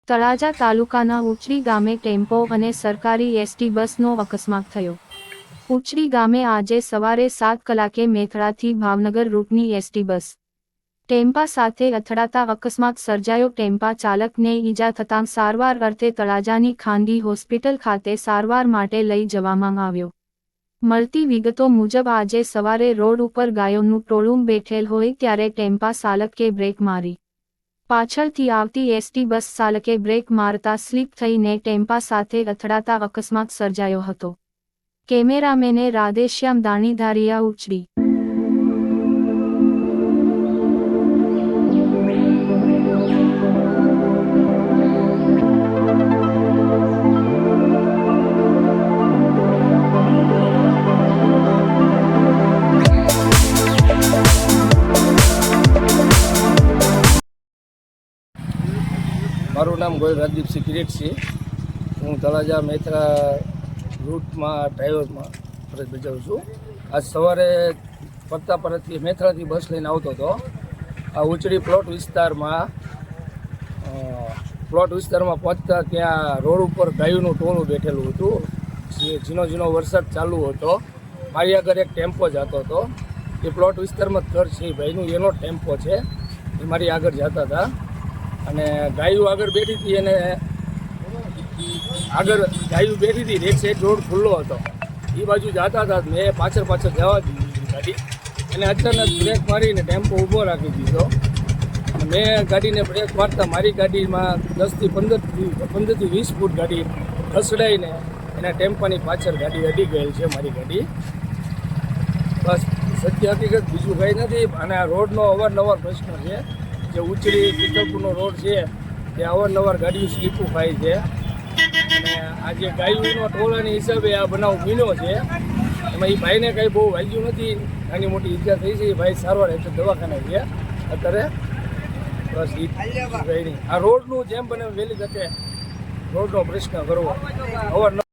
તળાજા તાલુકાના ઉચડી ગામે ટેમ્પો અને સરકારી એસટી બસનો અકસ્માત થયો। ઉચડી ગામે આજે સવારે 7 કલાકે મેથડાથી ભાવનગર રૂટની એસટી બસ ટેમ્પા સાથે અથડાતા અકસ્માત સર્જાયો। ટેમ્પા ચાલકને ઈજા થતાં સારવાર અર્થે તળાજાની ખાનગી હોસ્પિટલ ખાતે સારવાર માટે લઈ જવામાં આવ્યો। મળતી વિગતો મુજબ આજે સવારે રોડ ઉપર ગાયોનું ટોળું બેઠેલ હોય ત્યારે ટેમ્પા ચાલકે બ્રેક મારી પાછળથી આવતી એસટી બસ ચાલકે બ્રેક મારતા સ્લીપ થઈને ટેમ્પા સાથે અથડાતા અકસ્માત સર્જાયો હતો। કેમેરામેને રાધેશ્યામ દાણીધારિયા ઉચડી। મારું નામ ગોયલ રાજદીપસિંહ કિરીટ છે। હું તળાજા મેથરા રૂટમાં ડ્રાઈવરમાં ફરજ બજાવું છું। આજ સવારે ફરતા પરતથી મેથરાથી બસ લઈને આવતો હતો। આ ઉચડી પ્લોટ વિસ્તારમાં પહોંચતા ત્યાં રોડ ઉપર ગાયોનું ટોળું બેઠેલું હતું। ઝીણો ઝીણો વરસાદ ચાલુ હતો। મારી આગળ એક ટેમ્પો જતો હતો। એ પ્લોટ વિસ્તારમાં જ ઘર છે ભાઈનું, એનો ટેમ્પો છે। એ મારી આગળ જતા હતા અને ગાયું આગળ બેઠી હતી અને આગળ ગાયું બેઠી હતી। એક સાઈડ રોડ ખુલ્લો હતો, એ બાજુ જતા હતા। મેં પાછળ જવા દીધી ગાડી અને અચાનક બ્રેક મારીને ટેમ્પો ઊભો રાખી દીધો। મેં ગાડીને બ્રેક મારતા મારી ગાડીમાં 10થી 15થી 20 ફૂટ ગાડી ખસડાઈને એના ટેમ્પાની પાછળ ગાડી અડી ગયેલ છે મારી ગાડી। બસ સત્ય હકીકત બીજું કંઈ નથી। અને આ રોડનો અવારનવાર પ્રશ્ન છે। જે ઉચડી પિત્તલપુરનો રોડ છે તે અવારનવાર ગાડીઓ સ્લીપું ખાય છે અને આ જે ગાયોના ટોળાની હિસાબે આ બનાવ બન્યો છે। એમાં એ ભાઈને કંઈ બહુ વાગ્યું નથી, નાની મોટી ઈજા થઈ છે। એ ભાઈ સારવાર હેઠળ દવાખાને છે અત્યારે। બસ એ કંઈ નહીં। આ રોડનું જેમ બને વહેલી તકે રોડનો પ્રશ્ન કરવો અવારનવાર